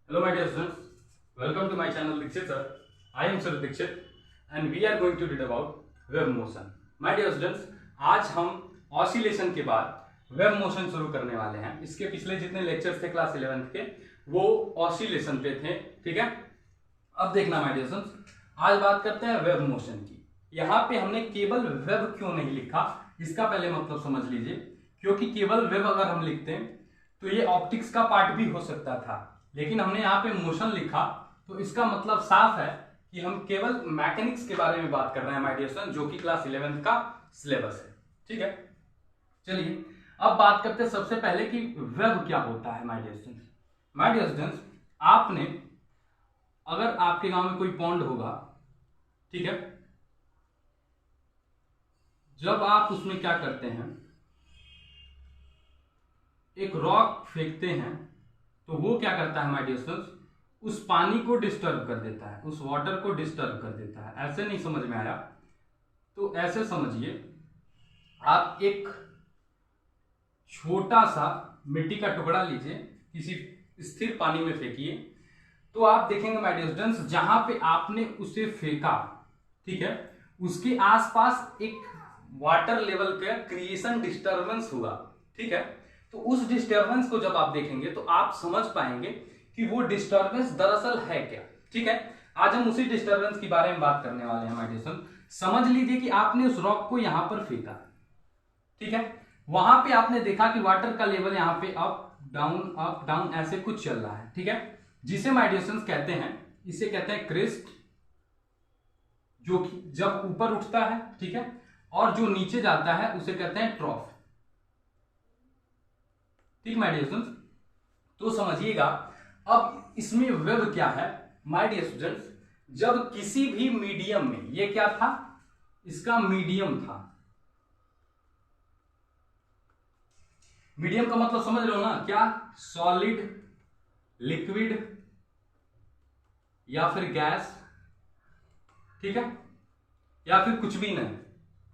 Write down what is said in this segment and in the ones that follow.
Hello my dear students, welcome to my channel Dixit sir. I am Sir Dixit and we are going to read about wave motion. My dear students, आज हम oscillation के बाद wave motion शुरू करने वाले हैं। इसके पिछले जितने लेक्चर्स थे क्लास 11th के वो ऑसिलेशन पे थे, ठीक है। अब देखना माय डियर स्टूडेंट्स, आज बात करते हैं वेव मोशन की। यहाँ पे हमने केवल वेव क्यों नहीं लिखा, इसका पहले मतलब समझ लीजिए। क्योंकि केवल वेव अगर हम लिखते हैं तो ये ऑप्टिक्स का पार्ट भी हो सकता था, लेकिन हमने यहाँ पे मोशन लिखा तो इसका मतलब साफ है कि हम केवल मैकेनिक्स के बारे में बात कर रहे हैं माय डियर स्टूडेंट, जो कि क्लास 11th का सिलेबस है, ठीक है। चलिए अब बात करते हैं सबसे पहले कि वेव क्या होता है my dear students. My dear students, आपने अगर आपके गांव में कोई पॉन्ड होगा, ठीक है, जब आप उसमें क्या करते हैं, एक रॉक फेंकते हैं तो वो क्या करता है माय डियर स्टूडेंट्स, उस पानी को डिस्टर्ब कर देता है, उस वाटर को डिस्टर्ब कर देता है। ऐसे नहीं समझ में आया तो ऐसे समझिए, आप एक छोटा सा मिट्टी का टुकड़ा लीजिए, किसी स्थिर पानी में फेंकिए, तो आप देखेंगे माय डियर स्टूडेंट्स, जहां पे आपने उसे फेंका, ठीक है, उसके आसपास एक वाटर लेवल का क्रिएशन डिस्टर्बेंस हुआ, ठीक है। तो उस डिस्टर्बेंस को जब आप देखेंगे तो आप समझ पाएंगे कि वो डिस्टर्बेंस दरअसल है क्या, ठीक है। आज हम उसी डिस्टर्बेंस के बारे में बात करने वाले हैं माय डियर स्टूडेंट्स। समझ लीजिए कि आपने उस रॉक को यहां पर फेंका, ठीक है, वहां पे आपने देखा कि वाटर का लेवल यहां पे अप डाउन ऐसे कुछ चल रहा है, ठीक है, जिसे माय डियर स्टूडेंट्स कहते हैं, इसे कहते हैं क्रेस्ट, जो कि जब ऊपर उठता है, ठीक है, और जो नीचे जाता है उसे कहते हैं ट्रॉफ, ठीक माय डियर स्टूडेंट्स। तो समझिएगा अब इसमें वेव क्या है माय डियर स्टूडेंट्स, जब किसी भी मीडियम में, ये क्या था, इसका मीडियम था। मीडियम का मतलब समझ रहे हो ना, क्या, सॉलिड, लिक्विड या फिर गैस, ठीक है, या फिर कुछ भी नहीं,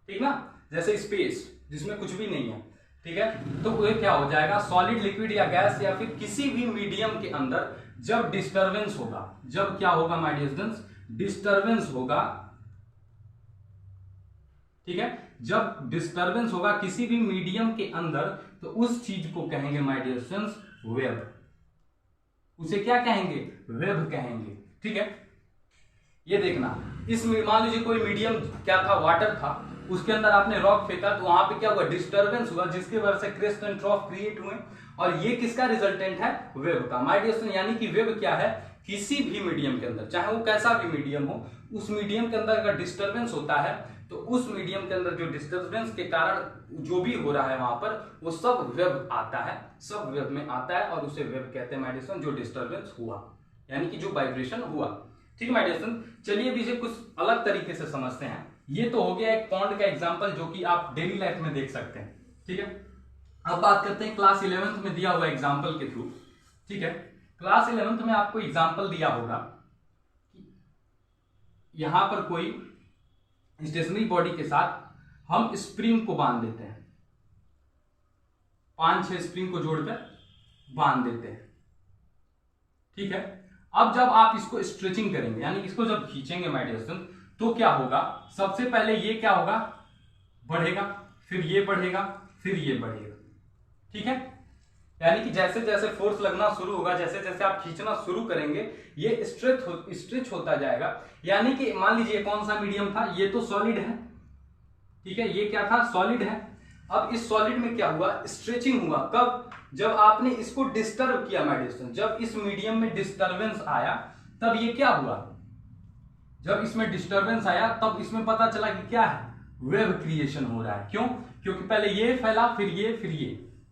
ठीक ना, जैसे स्पेस जिसमें कुछ भी नहीं है, ठीक है। तो ये क्या हो जाएगा, सॉलिड, लिक्विड या गैस या फिर किसी भी मीडियम के अंदर जब डिस्टरबेंस होगा, जब क्या होगा माय डियर स्टूडेंट्स, डिस्टरबेंस होगा, ठीक है, जब डिस्टरबेंस होगा किसी भी मीडियम के अंदर तो उस चीज को कहेंगे माय डियर स्टूडेंट्स वेव। उसे क्या कहेंगे, वेव कहेंगे, ठीक है। ये देखना, इस मान लीजिए कोई मीडियम क्या था, वाटर था, उसके अंदर आपने रॉक फेंका तो वहां पे क्या हुआ, डिस्टरबेंस हुआ, जिसकी वजह से क्रेस्ट एंड ट्रॉफ क्रिएट हुए, और ये किसका रिजल्टेंट है, वेव का माय डियर स्टूडेंट। यानी कि वेव क्या है, किसी भी मीडियम के अंदर, चाहे वो कैसा भी मीडियम हो, उस मीडियम के अंदर अगर डिस्टरबेंस होता है तो उस मीडियम के अंदर जो डिस्टरबेंस के कारण जो भी हो रहा है वहां पर, वो सब वेव आता है, सब वेव में आता है, और उसे वेव कहते हैं माय डियर स्टूडेंट, जो डिस्टरबेंस हुआ, यानी कि जो वाइब्रेशन हुआ, ठीक है माय डियर स्टूडेंट। चलिए अभी इसे कुछ अलग तरीके से समझते हैं। ये तो हो गया एक पॉन्ड का एग्जांपल जो कि आप डेली लाइफ में देख सकते हैं, ठीक है। अब बात करते हैं क्लास 11th में दिया हुआ एग्जांपल के थ्रू, ठीक है। क्लास 11th में आपको एग्जांपल दिया होगा कि यहां पर कोई स्टेशनरी बॉडी के साथ हम स्प्रिंग को बांध देते हैं, 5-6 स्प्रिंग को जोड़कर बांध देते हैं, ठीक है। अब जब आप इसको स्ट्रेचिंग करेंगे, यानी इसको जब खींचेंगे माय डियर स्टूडेंट, तो क्या होगा, सबसे पहले ये क्या होगा, बढ़ेगा, फिर ये बढ़ेगा, फिर ये बढ़ेगा, ठीक है। यानी कि जैसे जैसे फोर्स लगना शुरू होगा, जैसे जैसे आप खींचना शुरू करेंगे, ये स्ट्रेच होता जाएगा। यानी कि मान लीजिए कौन सा मीडियम था, ये तो सॉलिड है, ठीक है, ये क्या था, सॉलिड है। अब इस सॉलिड में क्या हुआ, स्ट्रेचिंग हुआ, कब, जब आपने इसको डिस्टर्ब किया माय डियर स्टूडेंट, जब इस मीडियम में डिस्टर्बेंस आया तब ये क्या हुआ, जब इसमें डिस्टर्बेंस आया तब इसमें पता चला कि क्या है, वेव क्रिएशन हो रहा है। क्यों, क्योंकि पहले ये फैला, फिर ये,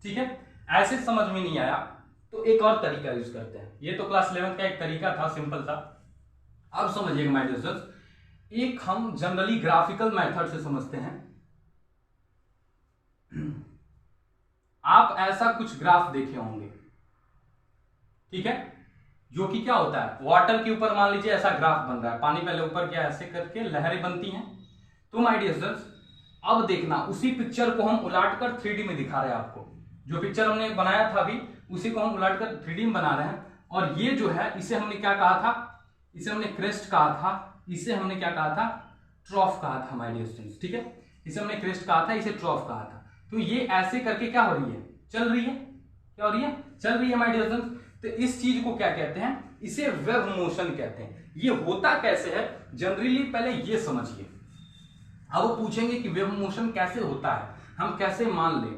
ठीक है। ऐसे समझ में नहीं आया तो एक और तरीका यूज करते हैं। ये तो क्लास 11th का एक तरीका था, सिंपल था। अब समझिएगा माय डियर स्टूडेंट्स, एक हम जनरली ग्राफिकल मेथड से समझते हैं। आप ऐसा कुछ ग्राफ देखे होंगे, ठीक है, जो कि क्या होता है, वाटर के ऊपर मान लीजिए ऐसा ग्राफ बन रहा है, पानी पहले ऊपर क्या ऐसे करके लहरें बनती हैं। तो माय डियर स्टूडेंट्स अब देखना, उसी पिक्चर को हम उलाट कर 3D में दिखा रहे हैं आपको, जो पिक्चर हमने बनाया था अभी उसी को हम उलट कर 3D में बना रहे हैं। और ये जो है इसे हमने क्या कहा था, इसे हमने क्रेस्ट कहा था, इसे हमने क्या कहा था, ट्रॉफ कहा था माय डियर स्टूडेंट्स, ठीक है। इसे हमने क्रेस्ट कहा था, इसे ट्रॉफ कहा था। तो ये ऐसे करके क्या हो रही है, चल रही है, क्या हो रही है, चल रही है माय डियर स्टूडेंट्स। तो इस चीज को क्या कहते हैं, इसे वेव मोशन कहते हैं। ये होता कैसे है जनरली, पहले ये समझिए। अब वो पूछेंगे कि वेव मोशन कैसे होता है, हम कैसे मान लें।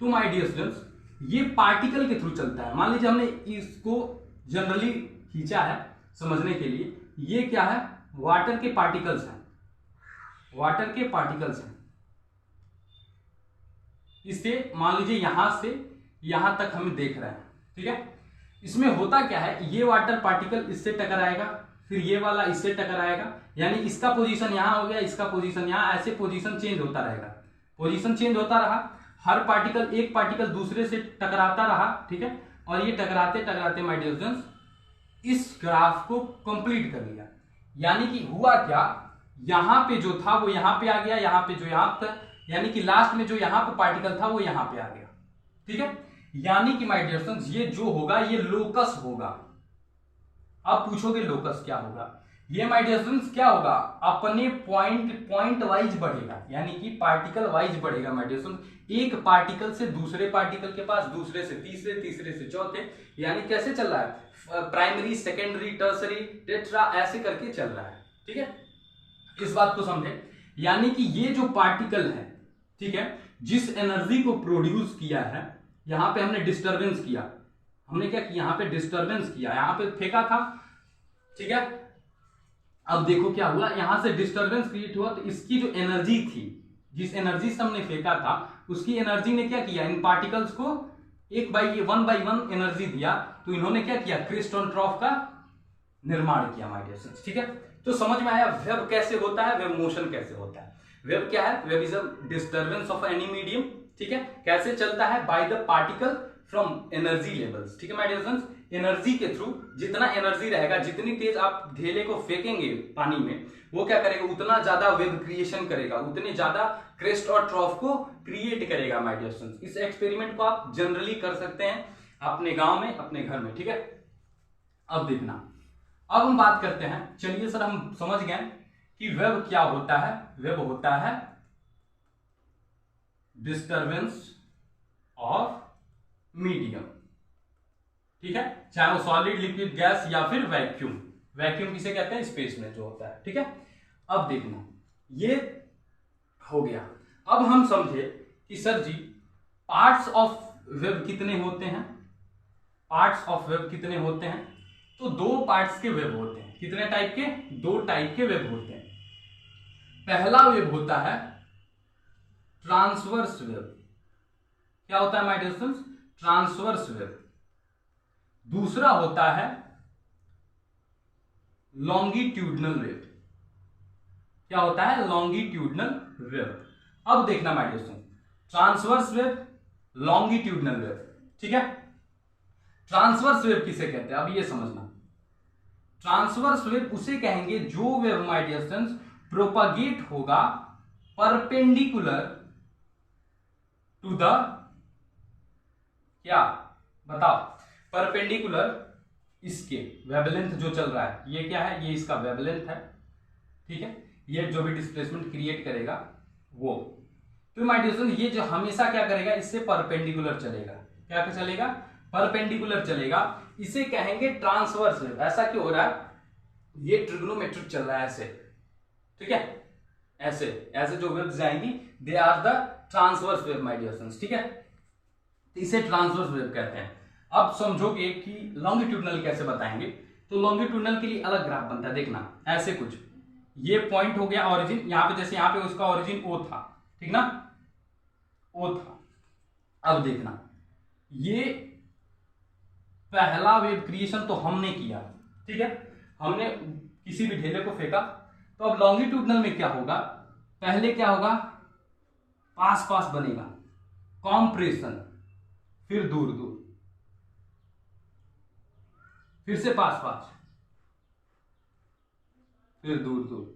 तो माय डियर स्टूडेंट्स ये पार्टिकल के थ्रू चलता है। मान लीजिए हमने इसको जनरली खींचा है समझने के लिए, ये क्या है, वाटर के पार्टिकल्स हैं, वाटर के पार्टिकल्स हैं। इसे मान लीजिए यहां से यहां तक हम देख रहे हैं, ठीक है। इसमें होता क्या है, ये वाटर पार्टिकल इससे टकराएगा, फिर ये वाला इससे टकराएगा, यानी इसका पोजीशन यहां हो गया, इसका पोजीशन यहां, ऐसे पोजीशन चेंज होता रहेगा, पोजीशन चेंज होता रहा। हर पार्टिकल, एक पार्टिकल दूसरे से टकराता रहा, ठीक है। और ये टकराते टकराते माय डियर स्टूडेंट्स इस ग्राफ को कंप्लीट कर लिया। यानी कि हुआ क्या, यहां पे जो था वो यहां पे आ गया, यहां पे जो यहां था, यानी कि लास्ट में जो यहां पे पार्टिकल था वो यहां पे आ गया, ठीक है। यानी कि माय डियर स्टूडेंट्स ये जो होगा ये लोकस होगा। अब पूछोगे लोकस क्या होगा, ये माय डियर स्टूडेंट्स क्या होगा, अपने पॉइंट वाइज बढ़ेगा, यानी कि पार्टिकल वाइज बढ़ेगा माय डियर स्टूडेंट्स। एक पार्टिकल से दूसरे पार्टिकल के पास, दूसरे से तीसरे, तीसरे से चौथे, यानी कैसे चल रहा है, प्राइमरी, सेकेंडरी, टर्सरी, टेट्रा, ऐसे करके चल रहा है, ठीक है। इस बात को समझे, यानी कि ये जो पार्टिकल है, ठीक है, जिस एनर्जी को प्रोड्यूस किया है, यहां पे हमने डिस्टरबेंस किया, हमने क्या किया, यहां पे डिस्टरबेंस किया, यहां पे फेंका था, ठीक है। अब देखो क्या हुआ, यहां से डिस्टरबेंस क्रिएट हुआ, तो इसकी जो एनर्जी थी, जिस एनर्जी से हमने फेंका था, उसकी एनर्जी ने क्या किया, इन पार्टिकल्स को वन बाई वन एनर्जी दिया। तो इन्होंने क्या किया, क्रेस्ट और ट्रॉफ का निर्माण किया माय डियर स्टूडेंट्स, ठीक है। तो समझ में आया वेव कैसे होता है, वेव मोशन कैसे होता है। वेव क्या है, wave is a disturbance of any medium, ठीक है। कैसे चलता है, by the particle from energy levels, ठीक है माय डियर स्टूडेंट्स। एनर्जी के थ्रू, जितना एनर्जी रहेगा, जितनी तेज आप ढेले को फेंकेंगे पानी में, वो क्या करेगा, उतना ज्यादा वेव क्रिएशन करेगा, उतने ज्यादा क्रेस्ट और ट्रॉफ को क्रिएट करेगा माय डियर स्टूडेंट्स। इस एक्सपेरिमेंट को आप जनरली कर सकते हैं अपने गांव में, अपने घर में, ठीक है। अब देखना, अब हम बात करते हैं, चलिए सर हम समझ गए कि वेव क्या होता है। वेव होता है डिस्टर्बेंस ऑफ मीडियम, ठीक है, चाहे वो सॉलिड, लिक्विड, गैस या फिर वैक्यूम। वैक्यूम किसे कहते हैं, स्पेस में जो होता है, ठीक है। अब देखना, ये हो गया। अब हम समझे कि sir ji parts of wave कितने होते हैं, पार्ट्स ऑफ वेव कितने होते हैं। तो दो पार्ट्स के वेव होते हैं, कितने टाइप के, दो टाइप के वेव होते हैं। पहला वेव होता है ट्रांसवर्स वेव, क्या होता है my dear students, transverse wave. दूसरा होता है लॉन्गिट्यूडनल वेव, क्या होता है, लॉन्गिट्यूडनल वेव। अब देखना my dear students, transverse wave, longitudinal wave, ठीक है। ट्रांसवर्स वेव किसे कहते हैं, अब ये समझना। ट्रांसवर्स वेव उसे कहेंगे जो wave my dear students propagate होगा परपेंडिकुलर टू द, क्या बताओ, परपेंडिकुलर इसके वेवलेंथ जो चल रहा है, ये क्या है, ये इसका वेवलेंथ है, ठीक है। ये जो भी डिस्प्लेसमेंट क्रिएट करेगा वो, तो माय डियर स्टूडेंट ये जो हमेशा क्या करेगा, इससे परपेंडिकुलर चलेगा, क्या चलेगा, परपेंडिकुलर चलेगा। इसे कहेंगे ट्रांसवर्स वेव। ऐसा क्यों हो रहा है, ये ट्रिग्नोमेट्रिक चल रहा है ऐसे, ठीक है, ऐसे ऐसे जो वेव्स जाएंगी they are the transverse wave my dear students, ठीक है। इसे ट्रांसवर्स वेव कहते हैं। अब समझोगे कि लॉन्गिट्यूडनल कैसे बताएंगे, तो लॉन्गिट्यूडनल के लिए अलग ग्राफ बनता है, देखना ऐसे कुछ, ये पॉइंट हो गया ओरिजिन, यहां पे जैसे यहां पे उसका ओरिजिन ओ था, ठीक ना, ओ था। अब देखना, ये पहला वेव क्रिएशन तो हमने किया, ठीक है, हमने किसी भी ढेले को फेंका। तो अब लॉन्गिट्यूडनल में क्या होगा, पहले क्या होगा, पास पास बनेगा, कॉम्प्रेशन, फिर दूर दूर, फिर से पास पास, फिर दूर दूर।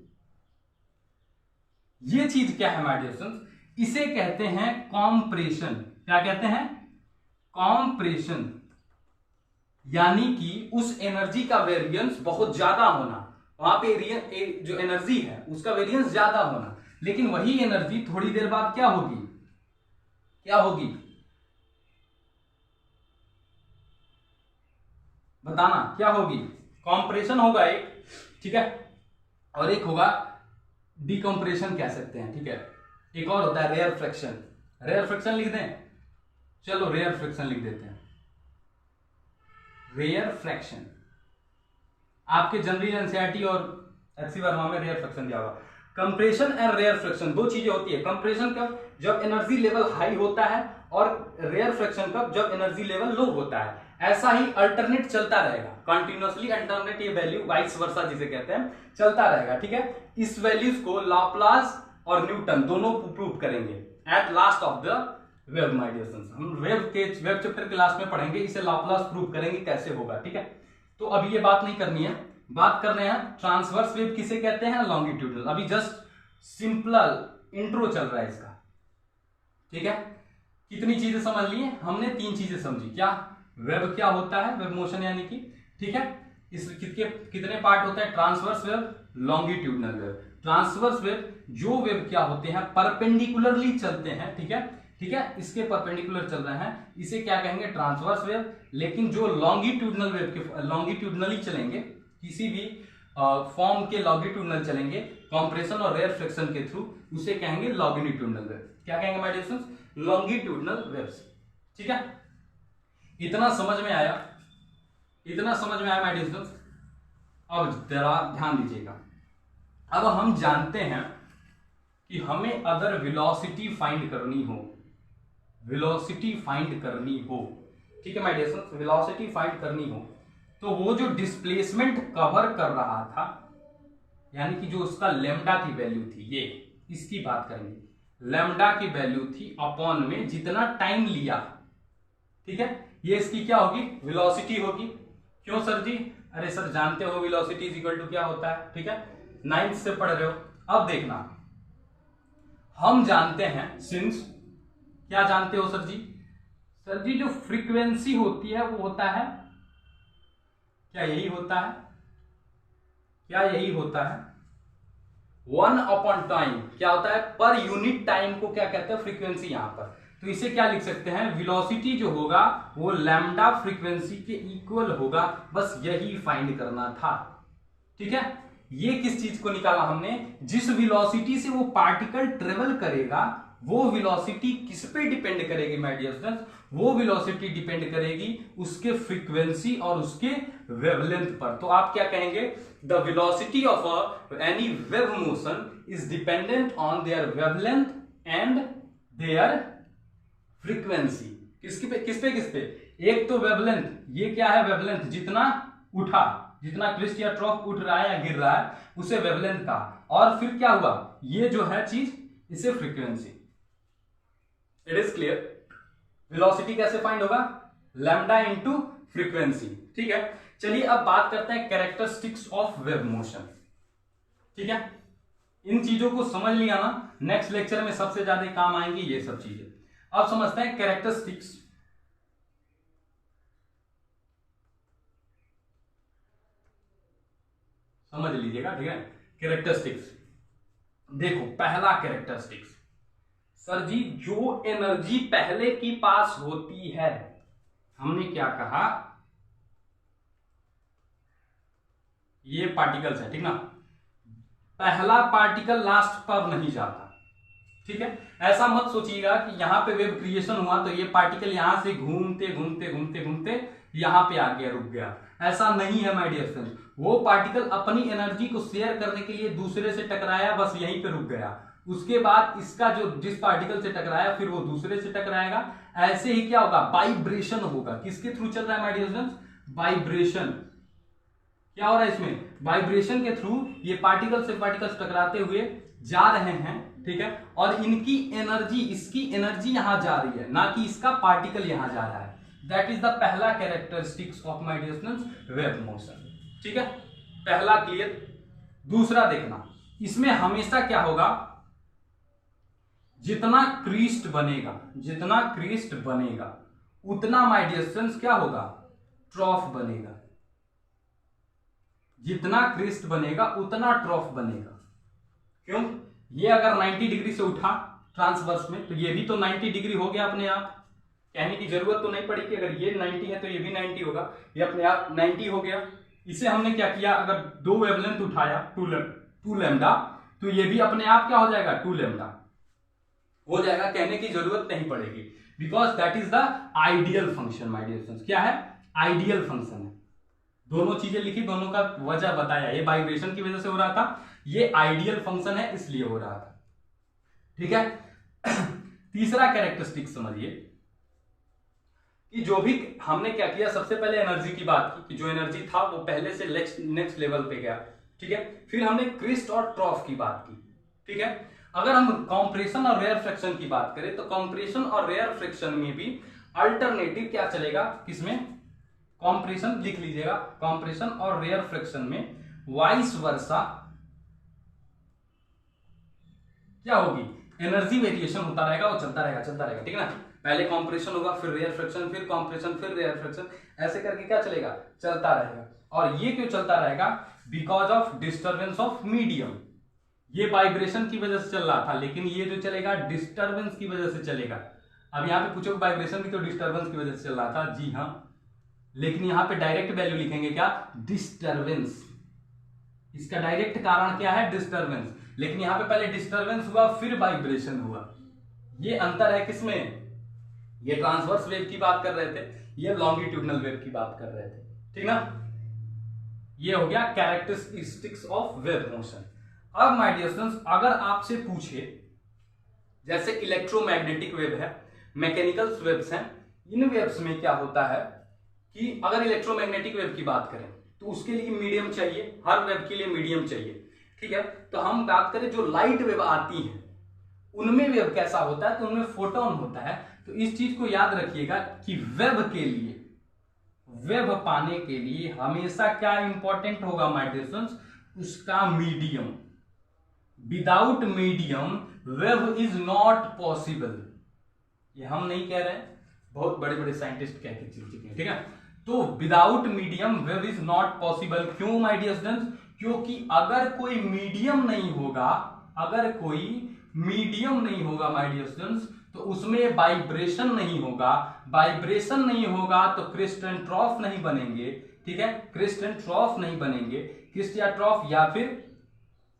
ये चीज क्या है माय डियर स्टूडेंट्स, इसे कहते हैं कॉम्प्रेशन। क्या कहते हैं, कॉम्प्रेशन। यानी कि उस एनर्जी का वेरिएंस बहुत ज्यादा होना, वहां पे जो एनर्जी है उसका वेरिएंस ज्यादा होना, लेकिन वही एनर्जी थोड़ी देर बाद क्या होगी, क्या होगी बताना, क्या होगी, कॉम्प्रेशन होगा एक, ठीक है, और एक होगा डिकम्प्रेशन कह सकते हैं, ठीक है। एक और होता है रेयर फ्रैक्शन, रेयर फ्रैक्शन लिख दें, चलो रेयर फ्रैक्शन लिख देते हैं। रेयर फ्रैक्शन आपके जनरल एनसीईआरटी और एचसी वर्मा में रेयर फ्रैक्शन दिया होगा। कंप्रेशन एंड रेयर फ्रैक्शन दो चीजें होती है, कंप्रेशन कब, जब एनर्जी लेवल हाई होता है, और रेयर फ्रैक्शन कब, जब एनर्जी लेवल लो होता है। ऐसा ही अल्टरनेट चलता रहेगा, कंटिन्यूअसली अल्टरनेट, ये वैल्यू वाइस वर्सा जिसे कहते हैं, चलता रहेगा, ठीक है। इस वैल्यूज को लाप्लास और न्यूटन दोनों प्रूव करेंगे at last of the wave, my dear students. हम वेव चैप्टर के लास्ट में पढ़ेंगे, इसे लाप्लास प्रूव करेंगे कैसे होगा, ठीक है। तो अभी ये बात नहीं करनी है, बात कर रहे हैं ट्रांसवर्स वेव किसे कहते हैं, लॉन्गिट्यूडनल। अभी जस्ट सिंपल इंट्रो चल रहा है इसका, ठीक है। कितनी चीजें समझ ली हमने, 3 चीजें समझी, क्या वेव क्या होता है, वेव मोशन यानी कि, ठीक है। इस कितने पार्ट होते हैं, transverse wave, longitudinal wave. Transverse wave जो वेव क्या होते हैं, परपेंडिकुलरली चलते हैं, ठीक है, ठीक है, इसके परपेंडिकुलर चल रहे हैं, इसे क्या कहेंगे, ट्रांसवर्स वेव। लेकिन जो लॉन्गिट्यूडनल वेव के लॉन्गिट्यूडनली चलेंगे, किसी भी फॉर्म के लॉन्गिट्यूडनल चलेंगे कंप्रेशन और रेयर फ्रैक्शन के थ्रू, उसे कहेंगे लॉन्गिट्यूडनल वेव। क्या कहेंगे my dear students, longitudinal waves, ठीक है। इतना समझ में आया, इतना समझ में आया माय डियर स्टूडेंट्स। अब जरा ध्यान दीजिएगा, अब हम जानते हैं कि हमें अगर वेलोसिटी फाइंड करनी हो, वेलोसिटी फाइंड करनी हो, ठीक है my dear students, velocity find करनी हो, तो वो जो डिस्प्लेसमेंट कवर कर रहा था, यानी कि जो उसका लेमडा की वैल्यू थी, ये इसकी बात करेंगे, लेमडा की वैल्यू थी अपॉन में जितना टाइम लिया, ठीक है, ये इसकी क्या होगी, वेलोसिटी होगी। क्यों सर जी, अरे सर जानते हो वेलोसिटी इज इक्वल टू क्या होता है, ठीक है, 9th से पढ़ रहे हो। अब देखना, हम जानते हैं सिंस, क्या जानते हो सर जी, सर जी जो फ्रीक्वेंसी होती है वो होता है, क्या यही होता है, क्या यही होता है, 1/टाइम, क्या होता है, पर यूनिट टाइम को क्या कहते हैं, फ्रीक्वेंसी यहां पर। तो इसे क्या लिख सकते हैं, वेलोसिटी जो होगा वो लैम्डा फ्रीक्वेंसी के इक्वल होगा, बस यही फाइंड करना था, ठीक है। ये किस चीज को निकाला हमने, जिस वेलोसिटी से वो पार्टिकल ट्रेवल करेगा, वो वेलोसिटी किस पे डिपेंड करेगी माय डियर स्टूडेंट्स, वो वेलोसिटी डिपेंड करेगी उसके फ्रीक्वेंसी और उसके वेवलेंथ पर। तो आप क्या कहेंगे, the velocity of any wave motion is dependent on their wavelength and there frequency. किस पे, एक तो वेवलेंथ, ये क्या है वेवलेंथ, जितना उठा, जितना क्रिस्ट या ट्रॉफ उठ रहा है या गिर रहा है उसे वेवलेंथ का, और फिर क्या हुआ, ये जो है चीज, इसे frequency. It is clear, velocity कैसे फाइंड होगा, लैम्डा इनटू फ्रीक्वेंसी, ठीक है। चलिए अब बात करते हैं कैरेक्टरिस्टिक्स ऑफ वेव मोशन, ठीक है। इन चीजों को समझ लिया ना, नेक्स्ट लेक्चर में सबसे ज्यादा काम आएंगी ये सब चीजें। अब समझते हैं कैरेक्टरिस्टिक्स, समझ लीजिएगा, ठीक है। कैरेक्टरिस्टिक्स देखो, पहला कैरेक्टरिस्टिक्स, सर जी जो एनर्जी पहले की पास होती है, हमने क्या कहा, ये पार्टिकल्स है, ठीक ना, पहला पार्टिकल लास्ट पर नहीं जाता, ठीक है। ऐसा मत सोचिएगा कि यहां पे वेव क्रिएशन हुआ तो ये पार्टिकल यहां से घूमते घूमते घूमते घूमते यहां पे आ गया, रुक गया, ऐसा नहीं है माय डियर फ्रेंड्स। वो पार्टिकल अपनी एनर्जी को शेयर करने के लिए दूसरे से टकराया, बस यहीं पे रुक गया, उसके बाद इसका जो जिस पार्टिकल से टकराया फिर वो दूसरे से टकराएगा, ऐसे ही क्या होगा, वाइब्रेशन होगा। किसके थ्रू चल रहा है माय डियर फ्रेंड्स, वाइब्रेशन। क्या हो रहा है इसमें, वाइब्रेशन के थ्रू ये पार्टिकल से पार्टिकल्स टकराते हुए जा रहे हैं, ठीक है, और इनकी एनर्जी, इसकी एनर्जी यहां जा रही है, ना कि इसका पार्टिकल यहां जा रहा है। दैट इज द पहला characteristics of my dear students, wave motion, ठीक है, पहला क्लियर। दूसरा देखना, इसमें हमेशा क्या होगा, जितना क्रीस्ट बनेगा, जितना क्रीस्ट बनेगा उतना माय डियर स्टूडेंट्स क्या होगा, ट्रॉफ बनेगा। जितना क्रिस्ट बनेगा उतना ट्रॉफ बनेगा। क्यों? ये अगर 90 डिग्री से उठा ट्रांसवर्स में तो ये भी तो 90 डिग्री हो गया अपने आप। कहने की जरूरत तो नहीं पड़ी कि अगर ये 90 है तो ये भी 90 होगा, ये अपने आप 90 हो गया। इसे हमने क्या किया, अगर 2 वेवलेंथ उठाया 2 लैम्डा तो ये भी अपने आप क्या हो जाएगा, 2 लैम्डा हो जाएगा। कहने की जरूरत नहीं पड़ेगी, because that is the ideal function my dear students. क्या है? आइडियल फंक्शन है। दोनों चीजें लिखी, दोनों का वजह बताया। ये वाइब्रेशन की वजह से हो रहा था, ये आइडियल फंक्शन है इसलिए हो रहा था। ठीक है। तीसरा कैरेक्टरिस्टिक समझिए कि जो भी हमने क्या किया, सबसे पहले एनर्जी की बात की कि जो एनर्जी था वो पहले से नेक्स्ट लेवल पे गया। ठीक है। फिर हमने क्रिस्ट और ट्रॉफ की बात की। ठीक है। अगर हम कॉम्प्रेशन और रेयर फ्रिक्शन की बात करें तो कॉम्प्रेशन और रेयर फ्रिक्शन में भी अल्टरनेटिव क्या चलेगा, किसमें? कॉम्प्रेशन लिख लीजिएगा। कॉम्प्रेशन और रेयर फ्रिक्शन में वाइस वर्सा क्या होगी, एनर्जी वेरिएशन होता रहेगा, वो चलता रहेगा। ठीक है ना। पहले कॉम्प्रेशन होगा, फिर रेयर फ्रिक्शन, फिर कॉम्प्रेशन, फिर रेयर फ्रिक्शन, ऐसे करके क्या चलेगा, चलता रहेगा। और ये क्यों चलता रहेगा? Because of disturbance of medium. ये वाइब्रेशन की वजह से चल रहा था, लेकिन ये जो चलेगा डिस्टर्बेंस की वजह से चलेगा। अब यहां पे पूछो वाइब्रेशन भी तो डिस्टर्बेंस की वजह से चल रहा था, जी हाँ, लेकिन यहां पे डायरेक्ट वैल्यू लिखेंगे क्या, डिस्टर्बेंस। इसका डायरेक्ट कारण क्या है, डिस्टर्बेंस। लेकिन यहां पे पहले डिस्टर्बेंस हुआ फिर वाइब्रेशन हुआ। ये अंतर है किसमें? ये ट्रांसवर्स वेव की बात कर रहे थे, ये लॉन्गिट्यूडनल वेव की बात कर रहे थे। ठीक ना। ये हो गया कैरेक्टरिस्टिक्स ऑफ वेव मोशन। अब माय डियर स्टूडेंट्स, अगर आपसे पूछे जैसे इलेक्ट्रोमैग्नेटिक वेव है, मैकेनिकल वेव्स हैं, इन वेव्स में क्या होता है कि अगर इलेक्ट्रोमैग्नेटिक वेव की बात करें तो उसके लिए मीडियम चाहिए, हर वेव के लिए मीडियम चाहिए। ठीक है। तो हम बात करें जो लाइट वेव आती है उनमें वेव कैसा होता है, तो उनमें फोटोन होता है। तो इस चीज को याद रखिएगा कि वेव के लिए, वेव पाने के लिए हमेशा क्या इंपॉर्टेंट होगा माय डियर स्टूडेंट्स, उसका medium. Without medium wave is not possible. ये हम नहीं कह रहे हैं, बहुत बड़े बड़े साइंटिस्ट कह के चल चुके हैं। ठीक है। तो without medium wave is not possible. क्यों माय डियर स्टूडेंट्स? क्योंकि अगर कोई मीडियम नहीं होगा, अगर कोई मीडियम नहीं होगा माय डियर स्टूडेंट्स, तो उसमें वाइब्रेशन नहीं होगा। वाइब्रेशन नहीं होगा तो क्रिस्ट एंड ट्रॉफ नहीं बनेंगे। ठीक है। क्रिस्ट एंड ट्रॉफ नहीं बनेंगे, क्रिस्ट या ट्रॉफ, या फिर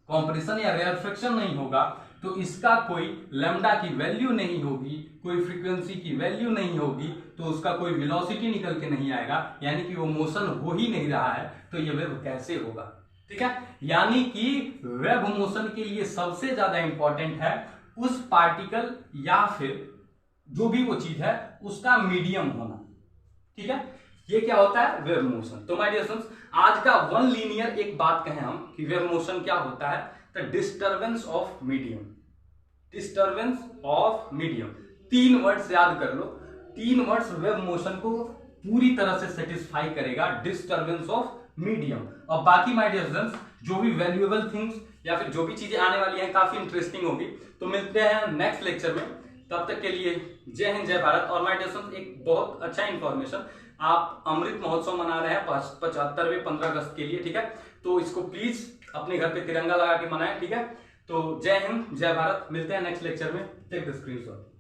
कॉम्प्रेशन या रेयर फ्रिक्शन नहीं होगा, तो इसका कोई लैम्डा की वैल्यू नहीं होगी, कोई फ्रीक्वेंसी की वैल्यू नहीं होगी, तो उसका कोई वेलोसिटी निकल के नहीं आएगा, यानी कि वो मोशन हो ही नहीं रहा है, तो ये वेव कैसे होगा। ठीक है। यानी कि वेव मोशन के लिए सबसे ज्यादा इंपॉर्टेंट है उस पार्टिकल या फिर जो भी वो चीज है उसका मीडियम होना। ठीक है। ये क्या होता है, वेव मोशन। तो माय डियर स्टूडेंट्स, आज का वन लीनियर एक बात कहें हम कि वेव मोशन क्या होता है, the disturbance of medium. Disturbance of medium, 3 words याद कर लो। 3 वर्ड्स वेव मोशन को पूरी तरह से सेटिस्फाई करेगा, डिस्टर्बेंस ऑफ मीडियम। और बाकी माय डियर स्टूडेंट्स, जो भी वैल्यूएबल थिंग्स या फिर जो भी चीजें आने वाली हैं काफी इंटरेस्टिंग होगी। तो मिलते हैं नेक्स्ट लेक्चर में, तब तक के लिए जय हिंद, जय भारत। और माय डियर स्टूडेंट्स, एक बहुत अच्छा इंफॉर्मेशन, आप अमृत महोत्सव मना रहे हैं 75वें 15 अगस्त के लिए। ठीक है। तो इसको प्लीज अपने घर पे तिरंगा लगा के मनाएं। ठीक है। तो जय हिंद, जय भारत। मिलते हैं नेक्स्ट लेक्चर में। Take the screenshot.